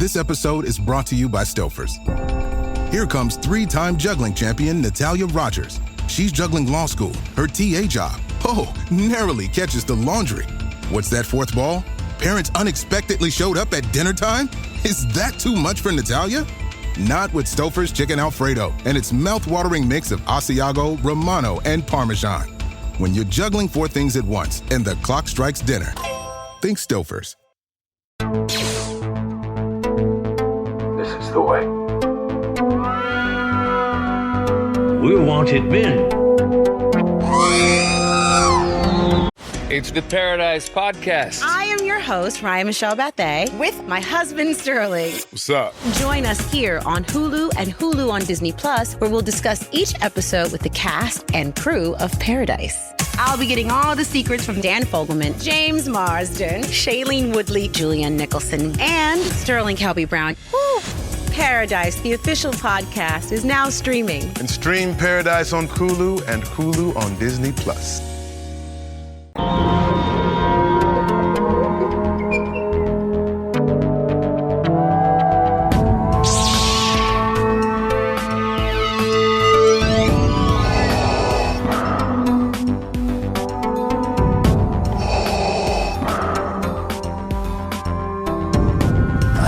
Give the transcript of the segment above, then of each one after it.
This episode is brought to you by Stouffer's. Here comes three-time juggling champion Natalia Rogers. She's juggling law school, her TA job. Oh, narrowly catches the laundry. What's that fourth ball? Parents unexpectedly showed up at dinner time? Is that too much for Natalia? Not with Stouffer's Chicken Alfredo and its mouth-watering mix of Asiago, Romano, and Parmesan. When you're juggling four things at once and the clock strikes dinner, think Stouffer's. This is the way. We're wanted men. It's the Paradise Podcast. I am your host, Ryan Michelle Bethay, with my husband, Sterling. What's up? Join us here on Hulu and Hulu on Disney Plus, where we'll discuss each episode with the cast and crew of Paradise. I'll be getting all the secrets from Dan Fogelman, James Marsden, Shailene Woodley, Julianne Nicholson, and Sterling Kelby Brown. Woo! Paradise, the official podcast, is now streaming. And stream Paradise on Hulu and Hulu on Disney Plus. I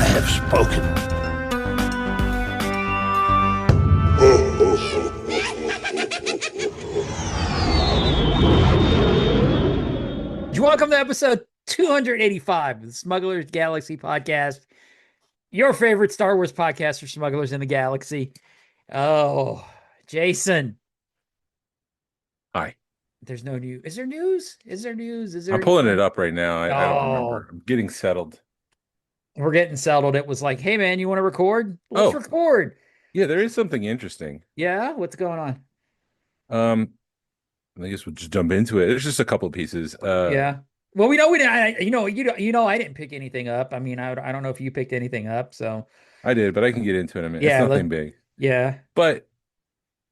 have spoken. Welcome to episode 285 of the Smugglers Galaxy podcast, your favorite Star Wars podcast for smugglers in the galaxy. Oh, Jason. Hi. There's no news. Is there news? Is there news? Is there? I'm pulling it up right now. I don't remember. I'm getting settled. We're getting settled. It was like, hey, man, you want to record? Let's record. Yeah, there is something interesting. Yeah? What's going on? I guess we'll just jump into it. There's just a couple of pieces. Yeah. Well, we didn't. I didn't pick anything up. I mean, I don't know if you picked anything up. So I did, but I can get into it in a minute. Yeah, it's nothing big. Yeah. But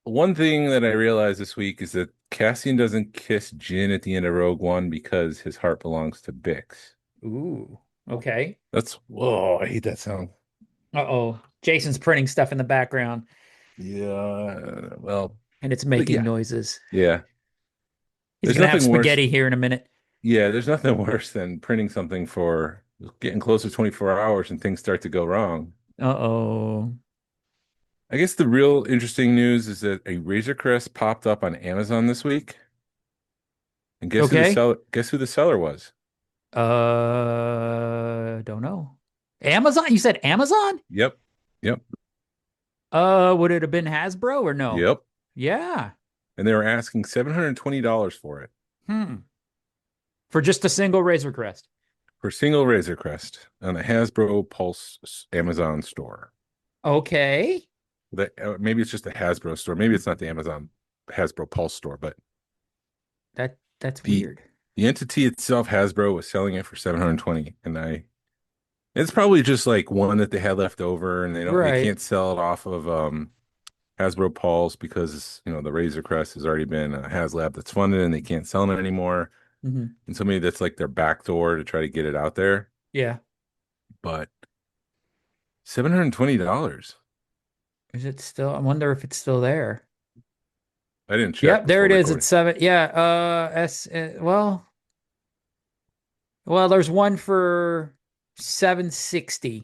one thing that I realized this week is that Cassian doesn't kiss Jyn at the end of Rogue One because his heart belongs to Bix. Ooh. Okay. Whoa, I hate that sound. Uh-oh. Jason's printing stuff in the background. Yeah. Well. And it's making noises. Yeah. He's going to have spaghetti here in a minute. Yeah, there's nothing worse than printing something for getting close to 24 hours and things start to go wrong. Uh-oh. I guess the real interesting news is that a Razor Crest popped up on Amazon this week. And guess who the seller was? Don't know. Amazon? You said Amazon? Yep. Would it have been Hasbro or no? Yep. Yeah. And they were asking $720 for it. For just a single Razor Crest. For single Razor Crest on the Hasbro Pulse Amazon store. Okay. Maybe it's just a Hasbro store. Maybe it's not the Amazon Hasbro Pulse store, but that's weird. The entity itself, Hasbro, was selling it for $720, and it's probably just like one that they had left over, and they can't sell it off of Hasbro Pulse because the Razor Crest has already been a HasLab that's funded, and they can't sell it anymore. Mm-hmm. And so maybe that's like their backdoor to try to get it out there. Yeah. But $720. Is it still? I wonder if it's still there. I didn't check. Yep, there it is. It's 7. Yeah. Well, there's one for $760.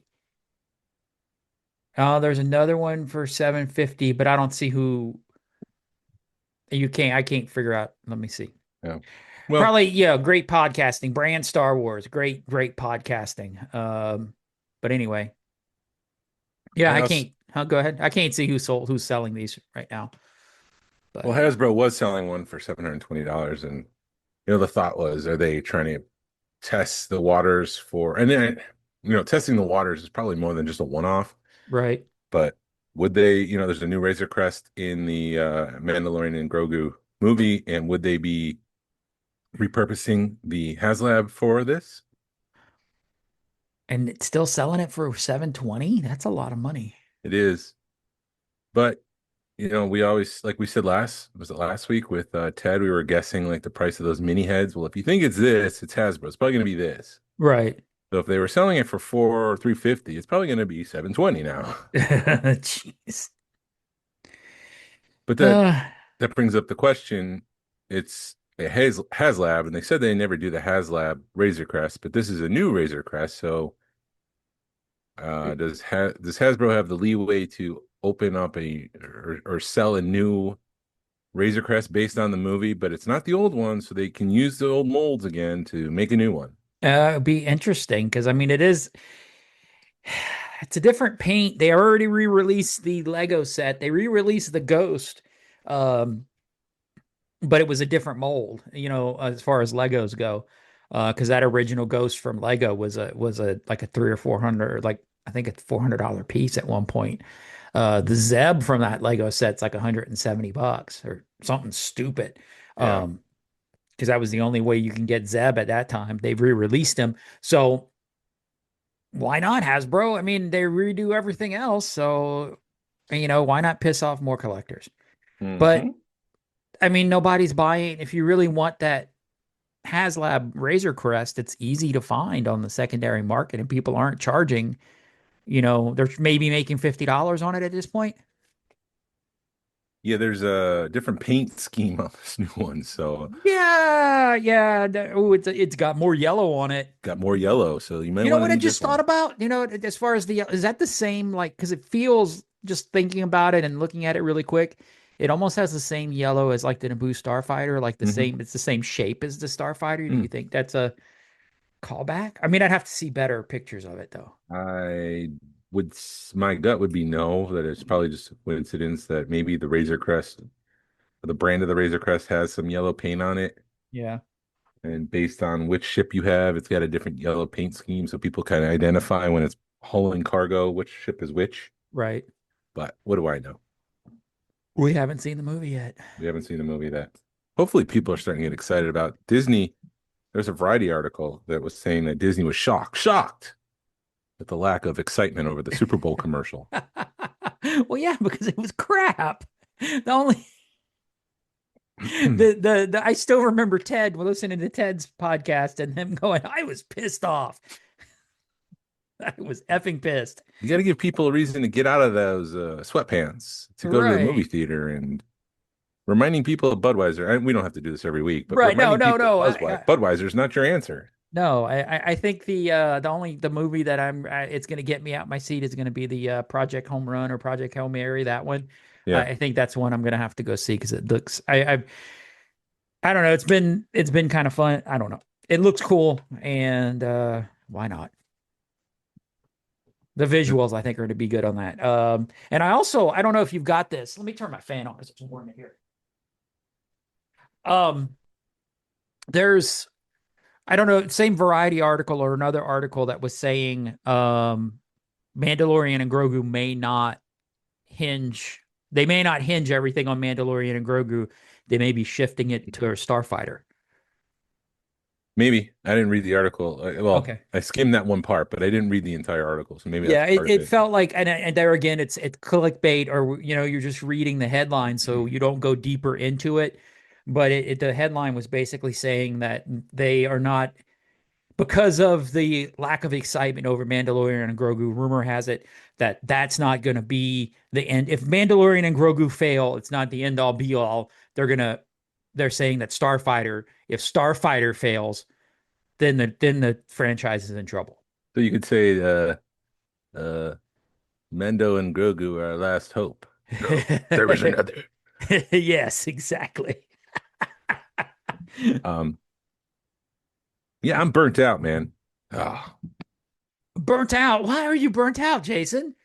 There's another one for $750, but I don't see who. I can't figure out. Let me see. Yeah. Well, probably, great podcasting. Brand Star Wars. Great podcasting. But anyway. Yeah, I can't. Go ahead. I can't see who's selling these right now. But, well, Hasbro was selling one for $720, and the thought was, are they trying to test the waters for? And then testing the waters is probably more than just a one-off, right? But would they? There's a new Razor Crest in the Mandalorian and Grogu movie, and would they be repurposing the HasLab for this? And it's still selling it for $720. That's a lot of money. It is, but we always, like we said last week with Ted, we were guessing like the price of those mini heads. Well, if you think it's this, it's Hasbro. It's probably going to be this. Right. So if they were selling it for 350, it's probably going to be 720 now. Jeez. But Uh, that brings up the question. It's a HasLab, and they said they never do the HasLab Razor Crest, but this is a new Razor Crest. So does Hasbro have the leeway to open up or sell a new Razor Crest based on the movie, but it's not the old one, so they can use the old molds again to make a new one? it'd be interesting because I mean it's a different paint. They already re-released the Lego set. They re-released the Ghost. Um, but it was a different mold, as far as Legos go. Because that original Ghost from Lego was a like a 300 or 400, like I think it's $400 piece at one point. The Zeb from that Lego set's like $170 or something stupid. Yeah. Because that was the only way you can get Zeb at that time. They've re-released him, so why not Hasbro? I mean, they redo everything else, so why not piss off more collectors? But Mm-hmm. I mean, nobody's buying. If you really want that HasLab Razor Crest, it's easy to find on the secondary market, and people aren't charging. They're maybe making $50 on it at this point. Yeah, there's a different paint scheme on this new one, so Yeah. Oh, it's got more yellow on it. got more yellow, so you might You know want to what I use just this thought one. about? As far as is that the same? Like, because it feels, just thinking about it and looking at it really quick, it almost has the same yellow as like the Naboo Starfighter, like Mm-hmm. it's the same shape as the Starfighter. Do you Mm. think that's a callback? I mean, I'd have to see better pictures of it though. My gut would be no, that it's probably just a coincidence that maybe the Razor Crest, the brand of the Razor Crest has some yellow paint on it. Yeah. And based on which ship you have, it's got a different yellow paint scheme. So people kind of identify when it's hauling cargo, which ship is which. Right. But what do I know? We haven't seen the movie yet. We haven't seen the movie that hopefully people are starting to get excited about. Disney, there's a Variety article that was saying that Disney was shocked at the lack of excitement over the Super Bowl commercial. Well, yeah, because it was crap. The only the I still remember Ted listening to Ted's podcast and him going, I was pissed off. I was effing pissed. You got to give people a reason to get out of those sweatpants to go to the movie theater, and reminding people of Budweiser. And we don't have to do this every week, but right. No. Budweiser's not your answer. No, I think the movie that it's going to get me out my seat is going to be the Project Home Run or Project Hail Mary. That one. Yeah. I think that's one I'm going to have to go see because it looks. I don't know. It's been kind of fun. I don't know. It looks cool, and why not? The visuals, I think, are going to be good on that. And I don't know if you've got this. Let me turn my fan on. It's warm in here. There's, I don't know, same Variety article or another article that was saying Mandalorian and Grogu may not hinge. They may not hinge everything on Mandalorian and Grogu. They may be shifting it to a Starfighter. Maybe I didn't read the article. Okay. I skimmed that one part, but I didn't read the entire article. So maybe yeah, that's it felt like, and there again, it's clickbait, or you're just reading the headline, so you don't go deeper into it. But the headline was basically saying that they are not, because of the lack of excitement over Mandalorian and Grogu. Rumor has it that that's not going to be the end. If Mandalorian and Grogu fail, it's not the end all be all. They're saying that if Starfighter fails, then the franchise is in trouble. So you could say Mando and Grogu are our last hope. No, there was another. Yes, exactly. Yeah, I'm burnt out, man. Oh. Burnt out? Why are you burnt out, Jason?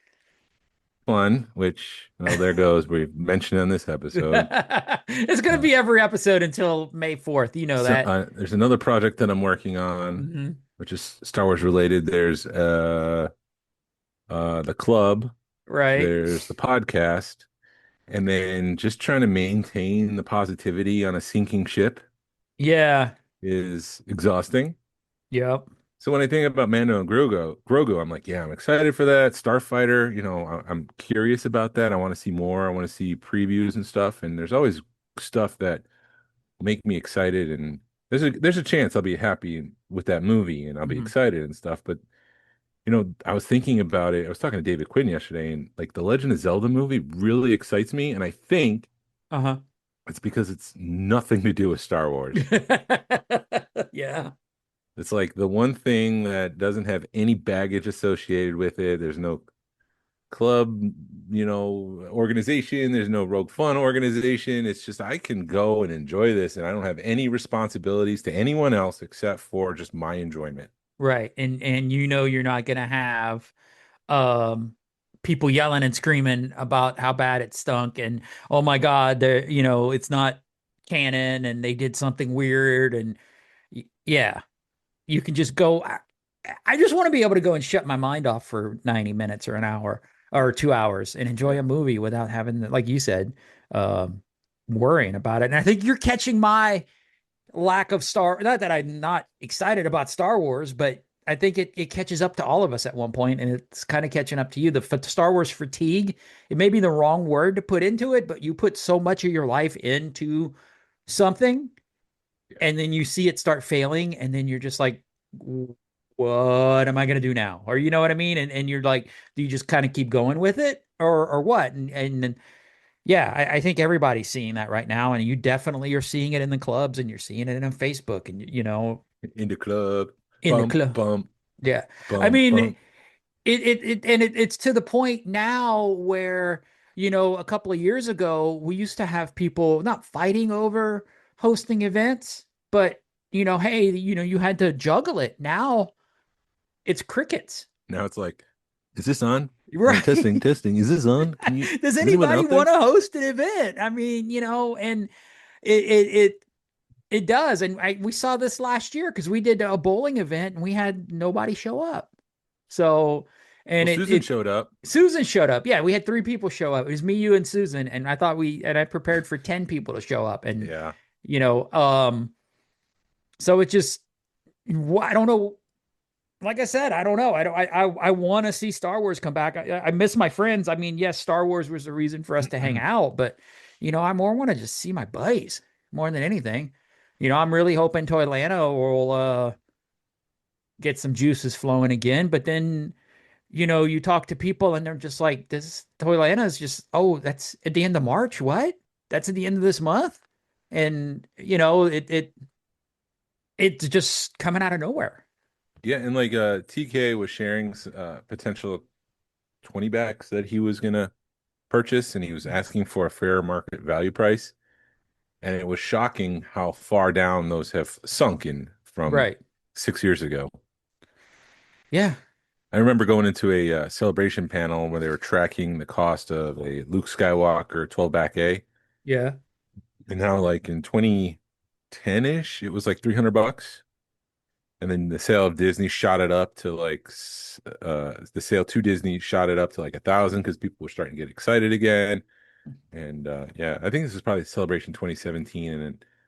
One, which, there goes. We mentioned on this episode. It's going to be every episode until May 4th. You know that. There's another project that I'm working on, which is Star Wars related. There's the club. Right. There's the podcast. And then just trying to maintain the positivity on a sinking ship. Yeah. Is exhausting. Yep. So when I think about Mando and Grogu, I'm like, yeah, I'm excited for that. Starfighter, I'm curious about that. I want to see more. I want to see previews and stuff. And there's always stuff that make me excited. And there's a chance I'll be happy with that movie and I'll be excited and stuff. But I was thinking about it. I was talking to David Quinn yesterday, and like the Legend of Zelda movie really excites me, and I think it's because it's nothing to do with Star Wars. Yeah. It's like the one thing that doesn't have any baggage associated with it. There's no club, organization. There's no Rogue Fun organization. It's just I can go and enjoy this, and I don't have any responsibilities to anyone else except for just my enjoyment. Right. And you're not gonna have people yelling and screaming about how bad it stunk and oh my God, it's not canon and they did something weird and yeah, you can just go. I just want to be able to go and shut my mind off for 90 minutes or an hour or 2 hours and enjoy a movie without having, like you said, worrying about it. And I think you're catching my lack of not that I'm not excited about Star Wars, but I think it catches up to all of us at one point, and it's kind of catching up to you. The Star Wars fatigue, it may be the wrong word to put into it, but you put so much of your life into something and then you see it start failing, and then you're just like, what am I going to do now? Or you know what I mean? And you're like, do you just kind of keep going with it or what? And yeah, I think everybody's seeing that right now. And you definitely are seeing it in the clubs and you're seeing it on Facebook and, in the club, in the club. Bump, yeah. bump, I mean, bump. It's to the point now where, a couple of years ago, we used to have people not fighting over hosting events, but hey, you had to juggle it. Now it's crickets. Now it's like, is this on? Right. Testing. Is this on? Does anybody want to host an event? I mean, and it does. And we saw this last year because we did a bowling event and we had nobody show up. So, and Susan showed up. Susan showed up. Yeah. We had 3 people show up. It was me, you, and Susan. And I thought I prepared for 10 people to show up. And, yeah, so it just, I don't know. Like I said, I don't know. I want to see Star Wars come back. I miss my friends. I mean, yes, Star Wars was the reason for us to hang out, but I more want to just see my buddies more than anything. I'm really hoping Toylanta will get some juices flowing again. But then, you talk to people and they're just like, this Toylanta is just, oh, that's at the end of March. What? That's at the end of this month. And, it's just coming out of nowhere. Yeah, and like TK was sharing potential 20 backs that he was gonna purchase, and he was asking for a fair market value price. And it was shocking how far down those have sunken from 6 years ago. Yeah. I remember going into a celebration panel where they were tracking the cost of a Luke Skywalker 12 back A. Yeah. And now, like in 2010-ish, it was like $300. And then the sale of Disney shot it up to like the sale to Disney shot it up to like 1,000 because people were starting to get excited again. And yeah, I think this is probably Celebration 2017, and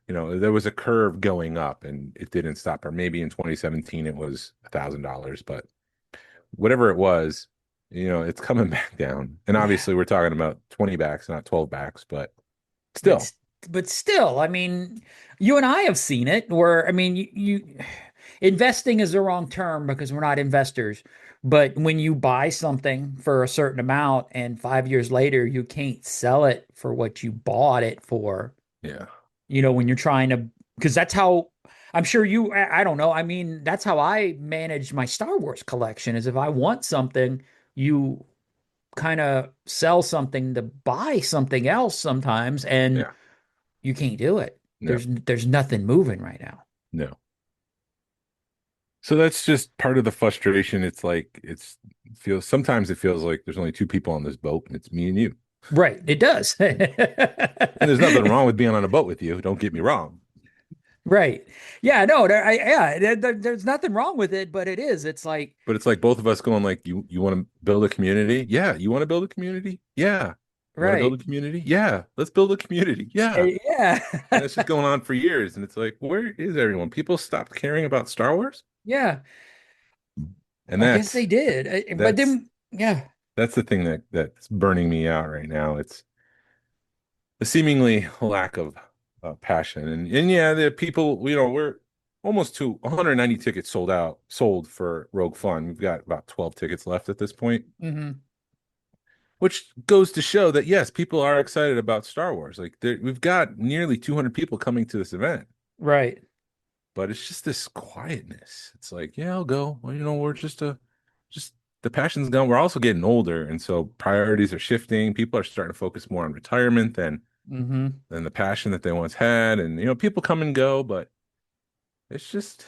then there was a curve going up and it didn't stop. Or maybe in 2017 it was $1,000, but whatever it was, it's coming back down. And obviously we're talking about 20 backs, not 12 backs, but still. But still, I mean, you and I have seen it where, I mean, you investing is the wrong term because we're not investors. But when you buy something for a certain amount and 5 years later, you can't sell it for what you bought it for. Yeah. When you're trying to, because that's how I'm sure I don't know. I mean, that's how I manage my Star Wars collection is if I want something, you kind of sell something to buy something else sometimes. And you can't do it. No. There's nothing moving right now. No. So that's just part of the frustration. It's like sometimes it feels like there's only 2 people on this boat, and it's me and you. Right. It does. And there's nothing wrong with being on a boat with you. Don't get me wrong. Right. Yeah. No. There's nothing wrong with it, but it is. It's like. But it's like both of us going like, you want to build a community? Yeah. You want to build a community? Yeah. Right. Build a community? Yeah. Let's build a community. Yeah. Yeah. And it's just going on for years, and it's like, where is everyone? People stopped caring about Star Wars. Yeah. And I guess they did. But then, yeah. That's the thing that's burning me out right now. It's the seemingly lack of passion. And yeah, the people, we're almost to 190 tickets sold for Rogue Fun. We've got about 12 tickets left at this point. Mm-hmm. Which goes to show that, yes, people are excited about Star Wars. Like, we've got nearly 200 people coming to this event. Right. But it's just this quietness. It's like, yeah, I'll go. Well, we're just the passion's gone. We're also getting older. And so priorities are shifting. People are starting to focus more on retirement than the passion that they once had. And, people come and go, but it's just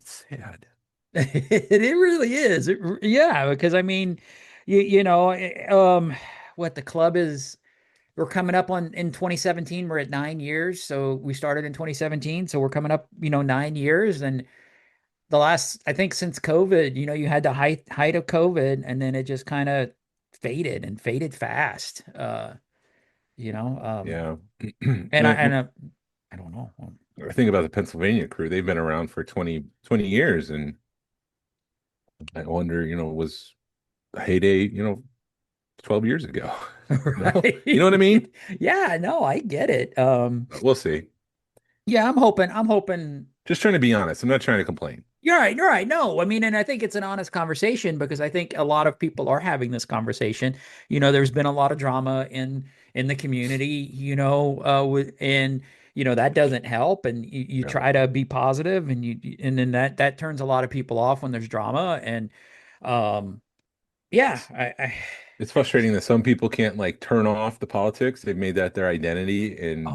sad. It really is. Because I mean, what the club is, we're coming up in 2017, we're at 9 years. So we started in 2017. So we're coming up, 9 years. And the last, I think since COVID, you had the height of COVID, and then it just kind of faded fast. Yeah. And I don't know. I think about the Pennsylvania crew. They've been around for 20 years. And I wonder, was a heyday, 12 years ago. Right. You know what I mean? Yeah, no, I get it. We'll see. Yeah, I'm hoping. Just trying to be honest. I'm not trying to complain. You're right. No, I mean, and I think it's an honest conversation, because I think a lot of people are having this conversation. There's been a lot of drama in the community, that doesn't help. And you try to be positive, and then that turns a lot of people off when there's drama. And it's frustrating that some people can't turn off the politics. They've made that their identity. And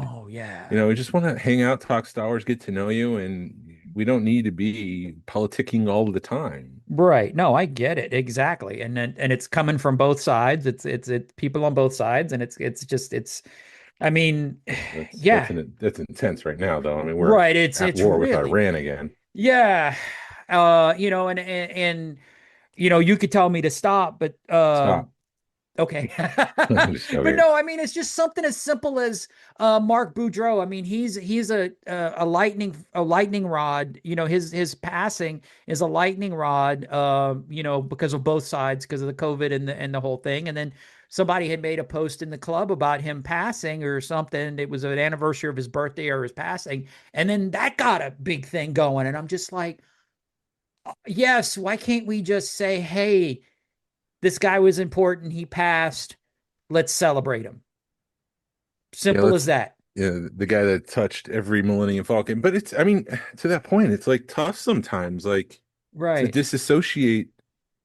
we just want to hang out, talk Star Wars, get to know you, and we don't need to be politicking all the time. Right. No, I get it. Exactly. And it's coming from both sides. It's people on both sides. And I mean, that's intense right now, though. I mean, we're right. It's war really, with Iran again. Yeah. And you could tell me to stop, but Stop. Okay. But no, I mean, it's just something as simple as Mark Boudreau. I mean, he's a lightning rod. His passing is a lightning rod. Because of both sides, because of the COVID and the whole thing. And then somebody had made a post in the club about him passing or something. It was an anniversary of his birthday or his passing, and then that got a big thing going. And I'm just like, yes, why can't we just say, hey, this guy was important, he passed, let's celebrate him. Simple as that. Yeah, the guy that touched every Millennium Falcon. But to that point, it's tough sometimes, right, to disassociate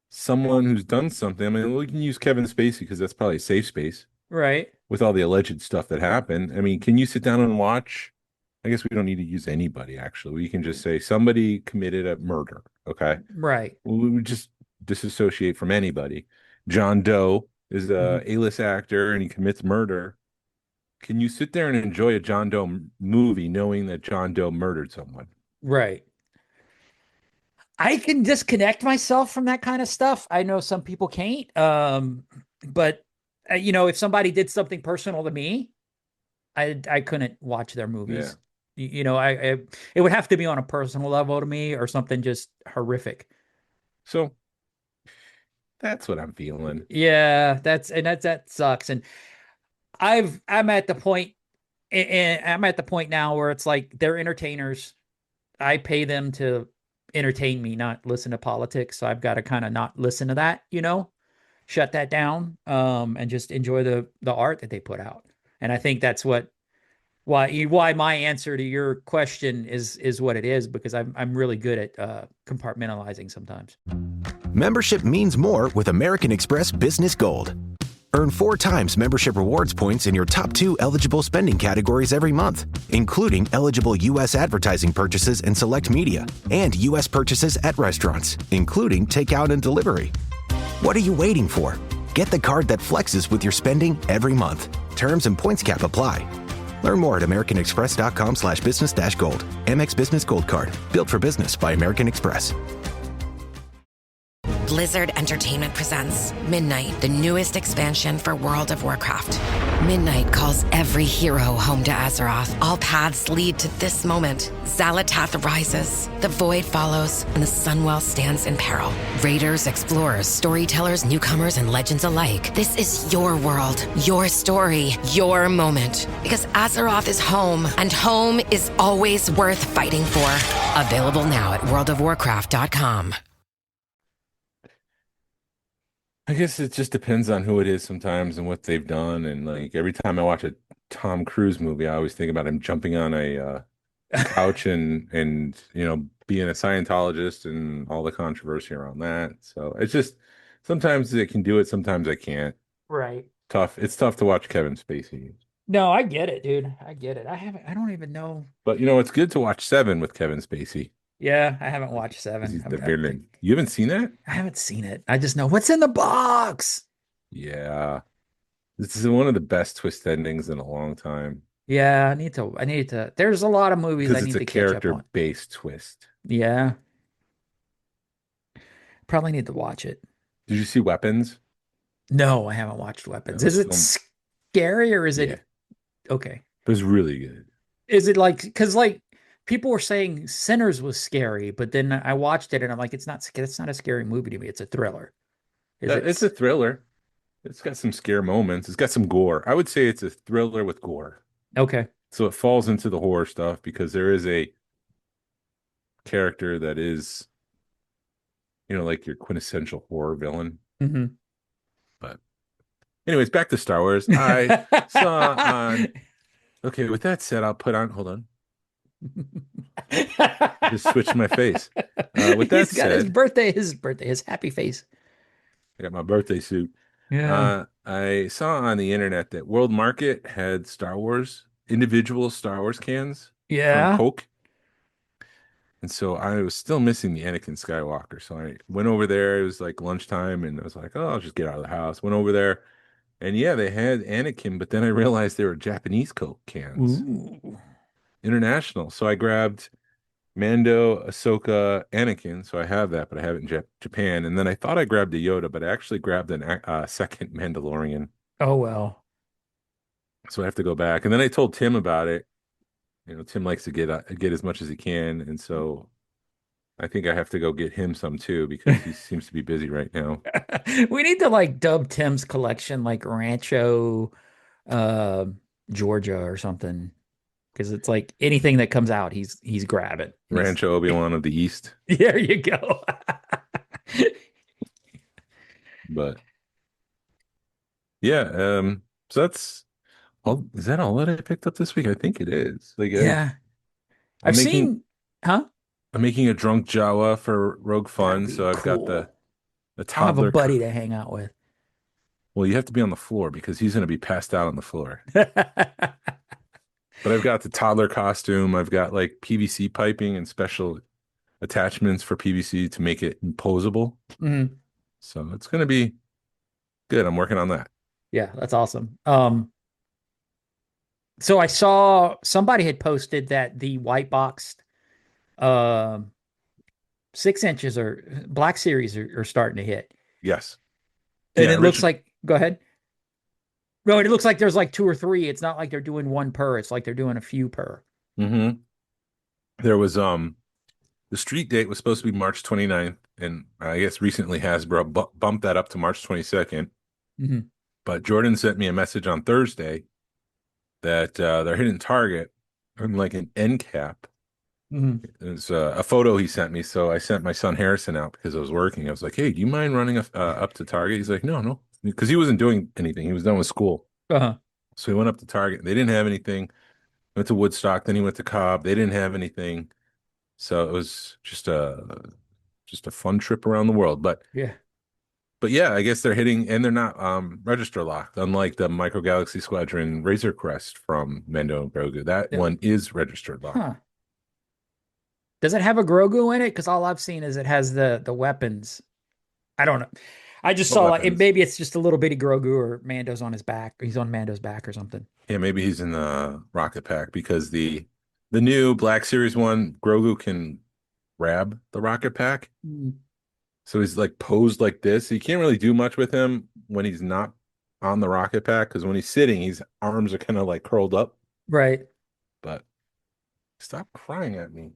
someone who's done something. I mean, we can use Kevin Spacey because that's probably a safe space, right, with all the alleged stuff that happened. I mean, can you sit down and watch? I guess we don't need to use anybody, actually. We can just say somebody committed a murder, okay? Right. We would just disassociate from anybody. John Doe is a A-list actor and he commits murder. Can you sit there and enjoy a John Doe movie knowing that John Doe murdered someone? Right. I can disconnect myself from that kind of stuff. I know some people can't. But if somebody did something personal to me, I couldn't watch their movies. Yeah. It would have to be on a personal level to me, or something just horrific. So that's what I'm feeling. Yeah, that sucks. And I'm at the point now where it's like, they're entertainers. I pay them to entertain me, not listen to politics. So I've got to kind of not listen to that, shut that down, and just enjoy the art that they put out. And I think that's why my answer to your question is what it is, because I'm really good at compartmentalizing sometimes. Membership means more with American Express Business Gold. Earn 4 times membership rewards points in your top 2 eligible spending categories every month, including eligible U.S. advertising purchases and select media, and U.S. purchases at restaurants, including takeout and delivery. What are you waiting for? Get the card that flexes with your spending every month. Terms and points cap apply. Learn more at americanexpress.com/business-gold. Amex Business Gold Card. Built for business by American Express. Blizzard Entertainment presents Midnight, the newest expansion for World of Warcraft. Midnight calls every hero home to Azeroth. All paths lead to this moment. Xalatath rises, the Void follows, and the Sunwell stands in peril. Raiders, explorers, storytellers, newcomers, and legends alike. This is your world, your story, your moment. Because Azeroth is home, and home is always worth fighting for. Available now at worldofwarcraft.com. I guess it just depends on who it is sometimes and what they've done. And like every time I watch a Tom Cruise movie, I always think about him jumping on a couch and being a Scientologist and all the controversy around that. So it's just sometimes I can do it, sometimes I can't. Right. Tough. It's tough to watch Kevin Spacey. No, I get it, dude. I get it. I don't even know. But it's good to watch Seven with Kevin Spacey. Yeah, I haven't watched Seven. He's the villain. You haven't seen that? I haven't seen it. I just know what's in the box. Yeah. This is one of the best twist endings in a long time. Yeah, I need to. There's a lot of movies I need to catch up on. Because it's a character-based twist. Yeah. Probably need to watch it. Did you see Weapons? No, I haven't watched Weapons. No, is it scary or is it okay? It was really good. Is it because people were saying Sinners was scary, but then I watched it and I'm like, it's not a scary movie to me. It's a thriller. It's a thriller. It's got some scare moments. It's got some gore. I would say it's a thriller with gore. Okay. So it falls into the horror stuff because there is a character that is, like your quintessential horror villain. Mm-hmm. But anyways, back to Star Wars. I saw on... Okay, with that said, I'll put on... Hold on. Just switched my face. With that He's got said... his happy face. I got my birthday suit. Yeah. I saw on the internet that World Market had individual Star Wars cans from Coke. And so I was still missing the Anakin Skywalker. So I went over there. It was like lunchtime and I was like, oh, I'll just get out of the house. Went over there and they had Anakin, but then I realized they were Japanese Coke cans. Ooh. International. So I grabbed Mando, Ahsoka, Anakin. So I have that, but I have it in Japan. And then I thought I grabbed a Yoda, but I actually grabbed a second Mandalorian. Oh, well. So I have to go back. And then I told Tim about it. Tim likes to get as much as he can. And so I think I have to go get him some too, because he seems to be busy right now. We need to dub Tim's collection like Rancho, Georgia or something. Because it's like anything that comes out, he's grabbing. Rancho Obi-Wan of the East. There you go. But yeah, so that's all. Is that all that I picked up this week? I think it is. I've seen. Huh? I'm making a drunk Jawa for Rogue Fun, so I've got the toddler. I have a buddy to hang out with. Well, you have to be on the floor because he's going to be passed out on the floor. But I've got the toddler costume. I've got PVC piping and special attachments for PVC to make it imposable. Mm-hmm. So it's going to be good. I'm working on that. Yeah, that's awesome. So I saw somebody had posted that the white boxed 6 inches or Black Series are starting to hit. Yes. And it looks like, go ahead. No, it looks like there's 2 or 3. It's not like they're doing one per. It's like they're doing a few per. Mm-hmm. There was the street date was supposed to be March 29th, and I guess recently Hasbro bumped that up to March 22nd. Mm-hmm. But Jordan sent me a message on Thursday that they're hitting target on an end cap. Mm-hmm. It was a photo he sent me, so I sent my son Harrison out because I was working. I was like, "Hey, do you mind running up to Target?" He's like, "No," because he wasn't doing anything. He was done with school. Uh-huh. So he went up to Target. They didn't have anything. Went to Woodstock. Then he went to Cobb. They didn't have anything. So it was just a fun trip around the world. But yeah, I guess they're hitting, and they're not register locked, unlike the Micro Galaxy Squadron Razor Crest from Mendo and Grogu. That one is registered locked. Huh. Does it have a Grogu in it? Because all I've seen is it has the weapons. I don't know. I just saw maybe it's just a little bitty Grogu, or Mando's on his back. He's on Mando's back or something. Yeah, maybe he's in the rocket pack, because the new Black Series one, Grogu can grab the rocket pack. So he's like posed like this. You can't really do much with him when he's not on the rocket pack, because when he's sitting, his arms are kind of like curled up. Right. But stop crying at me.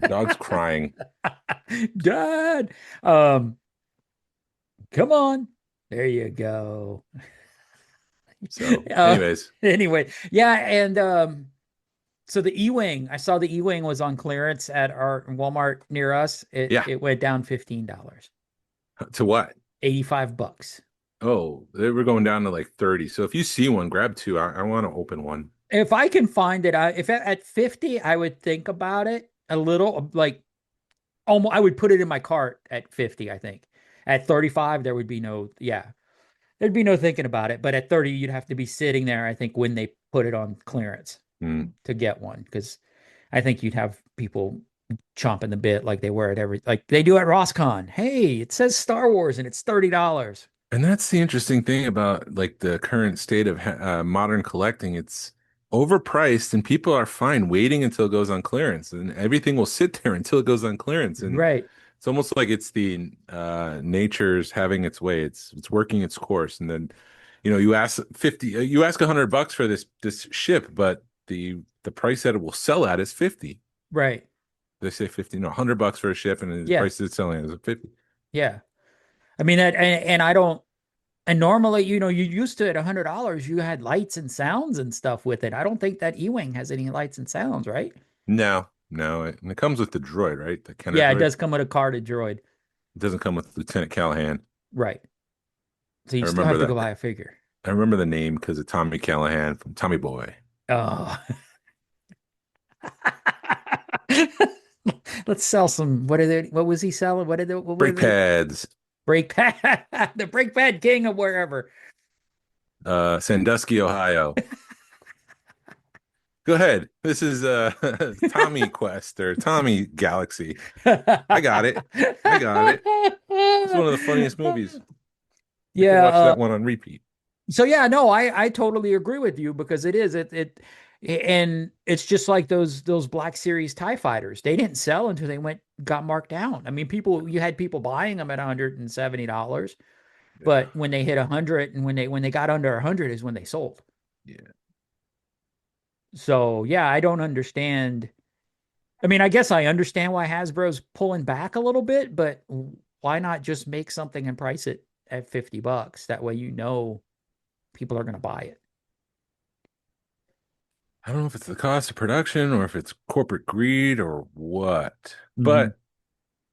Dog's crying. Dad. Come on. There you go. So, anyways. Anyway, yeah, and so the E-Wing, I saw the E-Wing was on clearance at our Walmart near us. It went down $15. To what? $85. Oh, they were going down to like 30. So if you see one, grab two. I want to open one. If I can find it, if at 50, I would think about it a little, like almost I would put it in my cart at 50, I think. At 35, there would be there'd be no thinking about it. But at 30, you'd have to be sitting there, I think, when they put it on clearance to get one. Because I think you'd have people chomping the bit like they were like they do at Roscon. Hey, it says Star Wars and it's $30. And that's the interesting thing about like the current state of modern collecting. It's overpriced and people are fine waiting until it goes on clearance, and everything will sit there until it goes on clearance. And right. It's almost like it's the nature's having its way. It's working its course. And then, you ask $100 for this ship, but the price that it will sell at is 50. Right. They say 50, no, $100 for a ship, and the price it's selling is 50. Yeah. I mean that, and I don't. And normally, you used to at $100, you had lights and sounds and stuff with it. I don't think that E-Wing has any lights and sounds, right? No, and it comes with the droid, right? The Kenner droid. It does come with a carded droid. It doesn't come with Lieutenant Callahan. Right. So you still have to go buy a figure. I remember the name because of Tommy Callahan from Tommy Boy. Oh. Let's sell some. What was he selling? Brake pads. Brake pad. The brake pad king of wherever. Sandusky, Ohio. Go ahead. This is Tommy Quest or Tommy Galaxy. I got it. It's one of the funniest movies. Yeah, watch that one on repeat. So yeah, no, I totally agree with you because it is and it's just like those Black Series TIE fighters. They didn't sell until they got marked down. I mean, you had people buying them at $170, but when they hit 100 and when they got under 100 is when they sold. Yeah. So yeah, I don't understand. I mean, I guess I understand why Hasbro's pulling back a little bit, but why not just make something and price it at $50? That way, people are going to buy it. I don't know if it's the cost of production or if it's corporate greed or what, but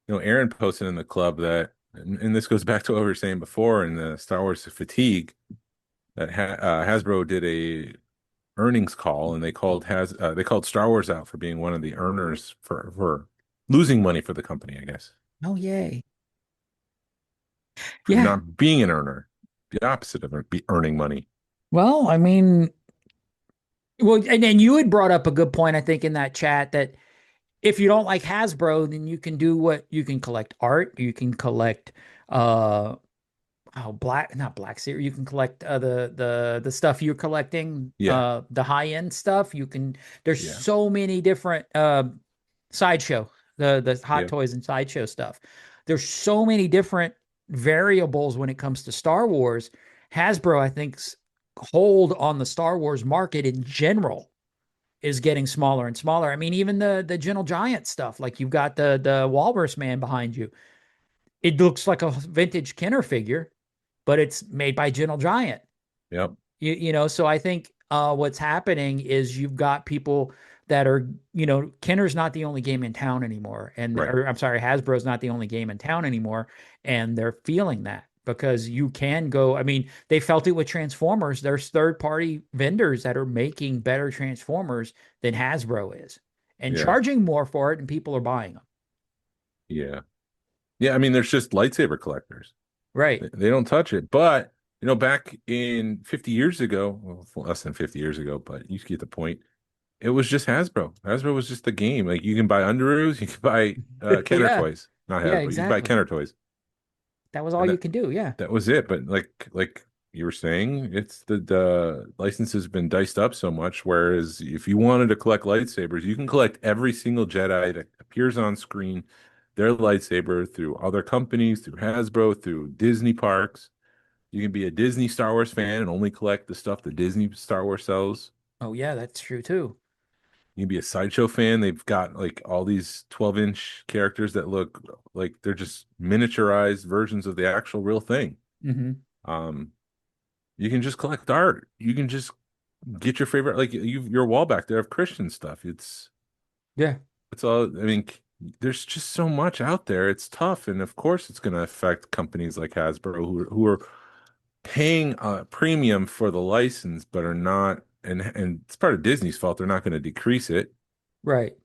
Aaron posted in the club that, and this goes back to what we were saying before in the Star Wars fatigue, that Hasbro did a earnings call, and they called Star Wars out for being one of the earners for losing money for the company, I guess. Oh, yay. For not being an earner, the opposite of earning money. Well, I mean, and you had brought up a good point, I think, in that chat, that if you don't like Hasbro, then you can you can collect art, you can collect not Black Series. You can collect the stuff you're collecting, the high end stuff. There's so many different sideshow, the Hot Toys and sideshow stuff. There's so many different variables when it comes to Star Wars. Hasbro, I think's hold on the Star Wars market in general is getting smaller and smaller. I mean, even the Gentle Giant stuff, like you've got the Walrus Man behind you. It looks like a vintage Kenner figure, but it's made by Gentle Giant. Yep. So I think what's happening is you've got people that are, Kenner's not the only game in town anymore. And Hasbro's not the only game in town anymore. And they're feeling that because you can go, I mean, they felt it with Transformers. There's third-party vendors that are making better Transformers than Hasbro is and charging more for it, and people are buying them. Yeah. Yeah, I mean, there's just lightsaber collectors. Right. They don't touch it. But, back in 50 years ago, well, less than 50 years ago, but you get the point. It was just Hasbro. Hasbro was just the game. Like, you can buy Underoos, you can buy Kenner toys. Not Hasbro. Exactly. You can buy Kenner toys. That was all you can do, yeah. That was it. But like you were saying, it's the license has been diced up so much, whereas if you wanted to collect lightsabers, you can collect every single Jedi that appears on screen their lightsaber through other companies, through Hasbro, through Disney parks. You can be a Disney Star Wars fan and only collect the stuff that Disney Star Wars sells. Oh yeah, that's true too. You can be a Sideshow fan. They've got like all these 12-inch characters that look like they're just miniaturized versions of the actual real thing. Mm-hmm. You can just collect art. You can just get your favorite, like your wall back there of Christian stuff. Yeah. It's all, I mean, there's just so much out there. It's tough. And of course it's going to affect companies like Hasbro who are paying a premium for the license, but are not, and it's part of Disney's fault. They're not going to decrease it. Right.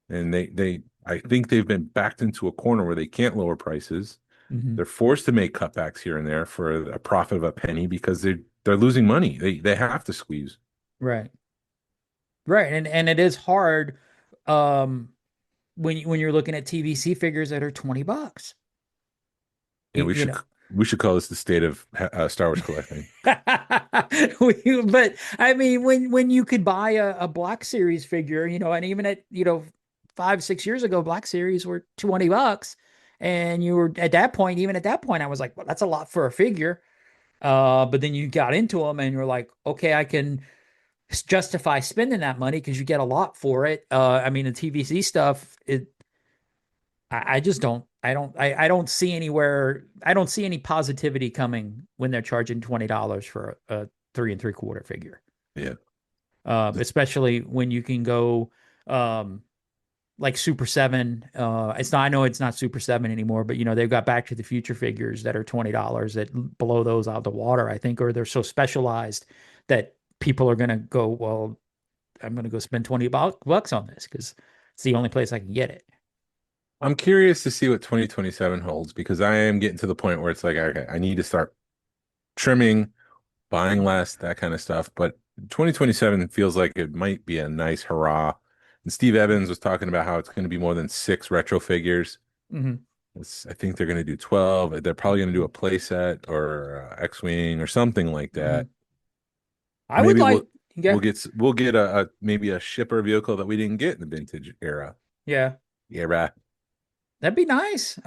And I think they've been backed into a corner where they can't lower prices. Mm-hmm. They're forced to make cutbacks here and there for a profit of a penny because they're losing money. They have to squeeze. Right. Right. And it is hard when you're looking at TVC figures that are $20. Yeah, we should call this the state of Star Wars collecting. But I mean, when you could buy a Black Series figure, and even at 5-6 years ago, Black Series were $20, and you were at that point. Even at that point, I was like, well, that's a lot for a figure. But then you got into them, and you're like, okay, I can justify spending that money because you get a lot for it. I mean, the TVC stuff, I just don't. I don't see anywhere. I don't see any positivity coming when they're charging $20 for a 3 3/4 figure. Yeah. Especially when you can go like Super 7. It's not. I know it's not Super 7 anymore, but they've got Back to the Future figures that are $20 that blow those out the water, I think, or they're so specialized that people are gonna go, well, I'm gonna go spend $20 on this because it's the only place I can get it. I'm curious to see what 2027 holds because I am getting to the point where it's like, okay, I need to start trimming, buying less, that kind of stuff. But 2027 feels like it might be a nice hurrah. And Steve Evans was talking about how it's going to be more than 6 retro figures. Mm-hmm. I think they're going to do 12. They're probably going to do a play set or X-Wing or something like that. I would like. We'll get a maybe a shipper vehicle that we didn't get in the vintage era. Yeah. Era. That'd be nice. It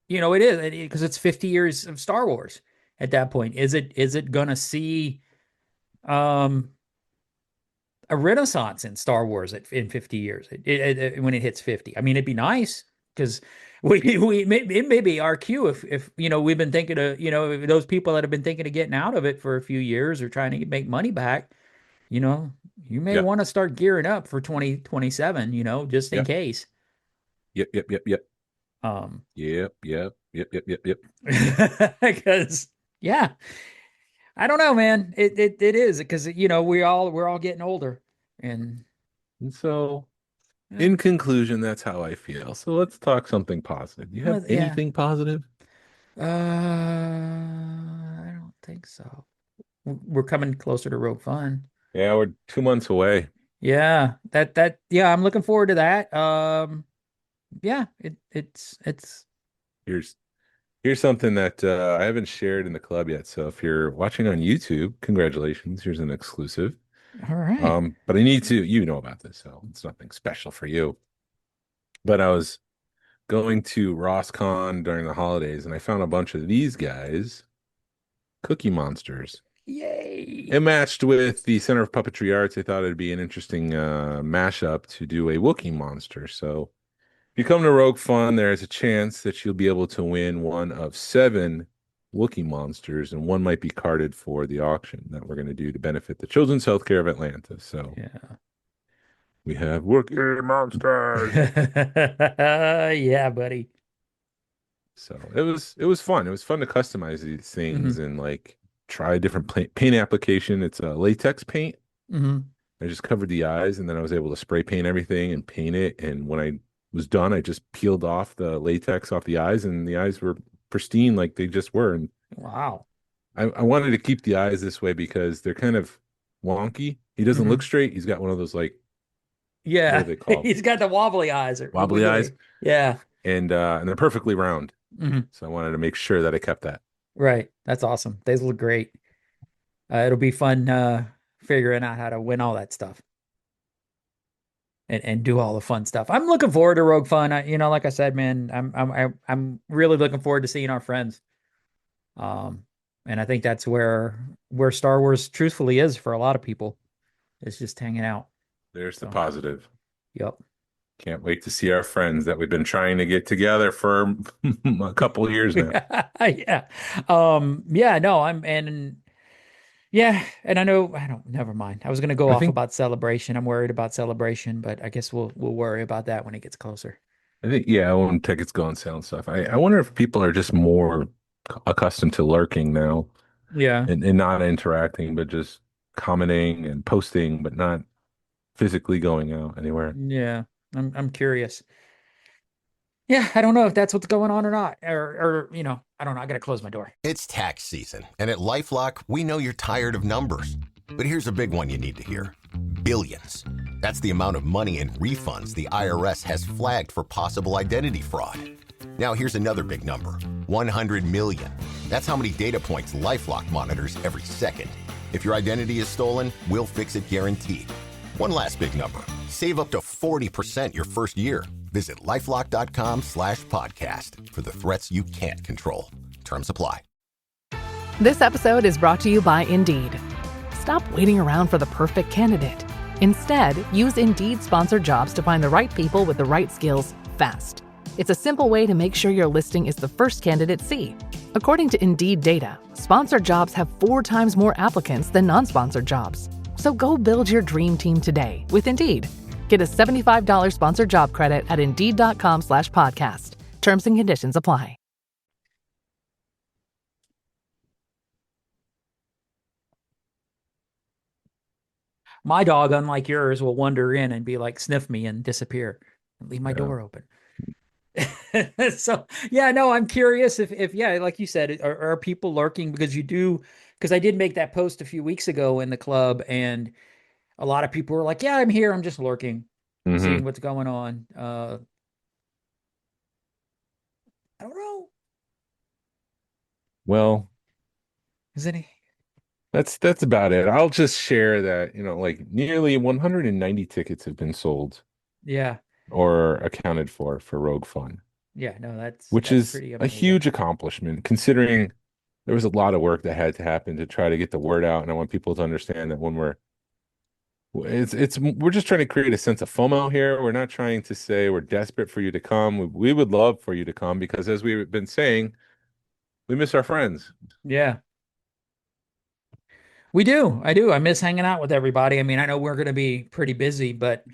is because it's 50 years of Star Wars at that point. Is it gonna see a renaissance in Star Wars in 50 years when it hits 50? I mean, it'd be nice because it may be our cue if we've been thinking of those people that have been thinking of getting out of it for a few years or trying to make money back. You may want to start gearing up for 2027. Just in case. Yep. Yep. Because I don't know, man. It is because we're all getting older, and so in conclusion, that's how I feel. So let's talk something positive. You have anything positive? I don't think so. We're coming closer to Rogue Fun. Yeah, we're 2 months away. Yeah, I'm looking forward to that. Yeah, it's here's something that I haven't shared in the club yet. So if you're watching on YouTube, congratulations. Here's an exclusive. All right. But I need to, know about this, so it's nothing special for you. But I was going to RossCon during the holidays and I found a bunch of these guys, Cookie Monsters. Yay. It matched with the Center of Puppetry Arts. I thought it'd be an interesting mashup to do a Wookiee monster. So if you come to Rogue Fun, there's a chance that you'll be able to win one of 7 Wookiee monsters, and one might be carded for the auction that we're going to do to benefit the Children's Healthcare of Atlanta. So we have Wookiee monsters. Yeah, buddy. So it was fun. It was fun to customize these things and like try a different paint application. It's a latex paint. Mm-hmm. I just covered the eyes, and then I was able to spray paint everything and paint it. And when I was done, I just peeled off the latex off the eyes, and the eyes were pristine like they just were. And wow. I wanted to keep the eyes this way because they're kind of wonky. He doesn't look straight. He's got one of those like, what are they called? He's got the wobbly eyes. Wobbly eyes. Yeah. And they're perfectly round. Mm-hmm. So I wanted to make sure that I kept that. Right. That's awesome. These look great. It'll be fun figuring out how to win all that stuff. and do all the fun stuff. I'm looking forward to Rogue Fun. Like I said, man, I'm really looking forward to seeing our friends. And I think that's where Star Wars truthfully is for a lot of people. It's just hanging out. There's the positive. Yep. Can't wait to see our friends that we've been trying to get together for a couple of years now. Yeah. And I know, never mind. I was going to go off about Celebration. I'm worried about Celebration, but I guess we'll worry about that when it gets closer. I think, when tickets go on sale and stuff. I wonder if people are just more accustomed to lurking now. Yeah. And not interacting, but just commenting and posting, but not physically going out anywhere. Yeah. I'm curious. Yeah, I don't know if that's what's going on or not. Or I don't know. I got to close my door. It's tax season, and at LifeLock, we know you're tired of numbers. But here's a big one you need to hear. Billions. That's the amount of money in refunds the IRS has flagged for possible identity fraud. Now here's another big number. 100 million. That's how many data points LifeLock monitors every second. If your identity is stolen, we'll fix it guaranteed. One last big number. Save up to 40% your first year. Visit LifeLock.com/podcast for the threats you can't control. Terms apply. This episode is brought to you by Indeed. Stop waiting around for the perfect candidate. Instead, use Indeed sponsored jobs to find the right people with the right skills fast. It's a simple way to make sure your listing is the first candidates see. According to Indeed data, sponsored jobs have 4 times more applicants than non-sponsored jobs. So go build your dream team today with Indeed. Get a $75 sponsored job credit at Indeed.com/podcast. Terms and conditions apply. My dog, unlike yours, will wander in and be like, sniff me and disappear and leave my door open. So, I'm curious if like you said, are people lurking because I did make that post a few weeks ago in the club, and a lot of people were like, yeah, I'm here. I'm just lurking, seeing what's going on. I don't know. Well, is any? That's about it. I'll just share that, like nearly 190 tickets have been sold. Yeah. Or accounted for Rogue Fun. Yeah, no, that's pretty amazing. A huge accomplishment, considering there was a lot of work that had to happen to try to get the word out. And I want people to understand that when we're just trying to create a sense of FOMO here. We're not trying to say we're desperate for you to come. We would love for you to come because, as we've been saying, we miss our friends. Yeah. We do. I do. I miss hanging out with everybody. I mean, I know we're going to be pretty busy, but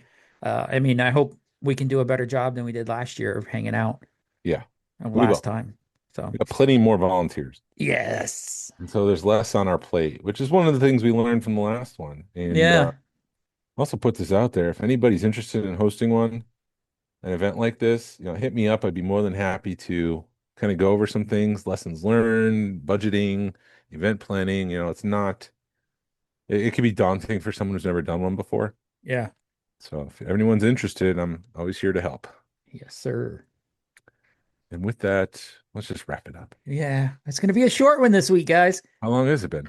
I hope we can do a better job than we did last year of hanging out. Yeah. Last time. So we got plenty more volunteers. Yes. And so there's less on our plate, which is one of the things we learned from the last one. And also put this out there. If anybody's interested in hosting an event like this, hit me up. I'd be more than happy to kind of go over some things, lessons learned, budgeting, event planning. It can be daunting for someone who's never done one before. Yeah. So if anyone's interested, I'm always here to help. Yes, sir. And with that, let's just wrap it up. Yeah, it's going to be a short one this week, guys. How long has it been?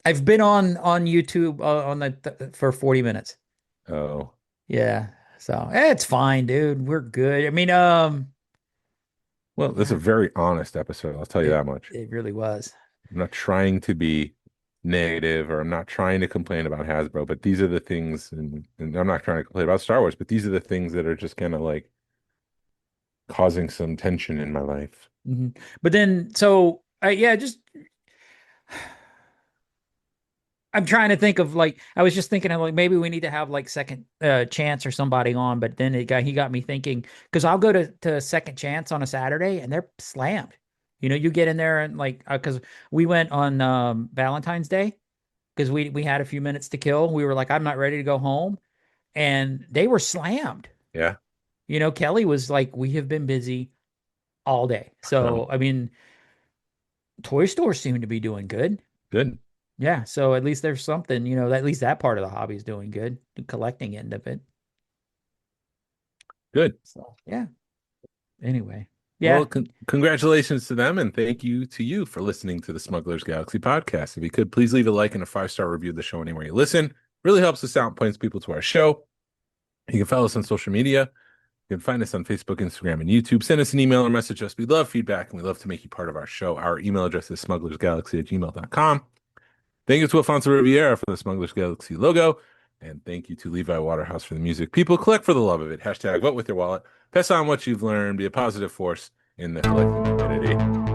I've been on YouTube for 40 minutes. Oh. Yeah. So it's fine, dude. We're good. I mean, well, this is a very honest episode. I'll tell you that much. It really was. I'm not trying to be negative, or I'm not trying to complain about Hasbro, but these are the things, and I'm not trying to complain about Star Wars, but these are the things that are just kind of like causing some tension in my life. Mm-hmm. But then, so I'm trying to think of I was just thinking of maybe we need to have Second Chance or somebody on, but then he got me thinking, because I'll go to Second Chance on a Saturday and they're slammed. You get in there and because we went on Valentine's Day because we had a few minutes to kill. We were like, I'm not ready to go home. And they were slammed. Yeah. Kelly was like, we have been busy all day. So, I mean, toy stores seem to be doing good. Good. Yeah. So at least there's something, at least that part of the hobby is doing good. The collecting end of it. Good. So, yeah. Anyway. Yeah. Well, congratulations to them, and thank you to you for listening to the Smugglers Galaxy podcast. If you could, please leave a like and a 5-star review of the show anywhere you listen. Really helps us out and points people to our show. You can follow us on social media. You can find us on Facebook, Instagram, and YouTube. Send us an email or message us. We love feedback, and we love to make you part of our show. Our email address is smugglersgalaxy@gmail.com. Thank you to Afonso Riviera for the Smugglers Galaxy logo. And thank you to Levi Waterhouse for the music. People, collect for the love of it. # vote with your wallet. Pass on what you've learned. Be a positive force in the collecting community.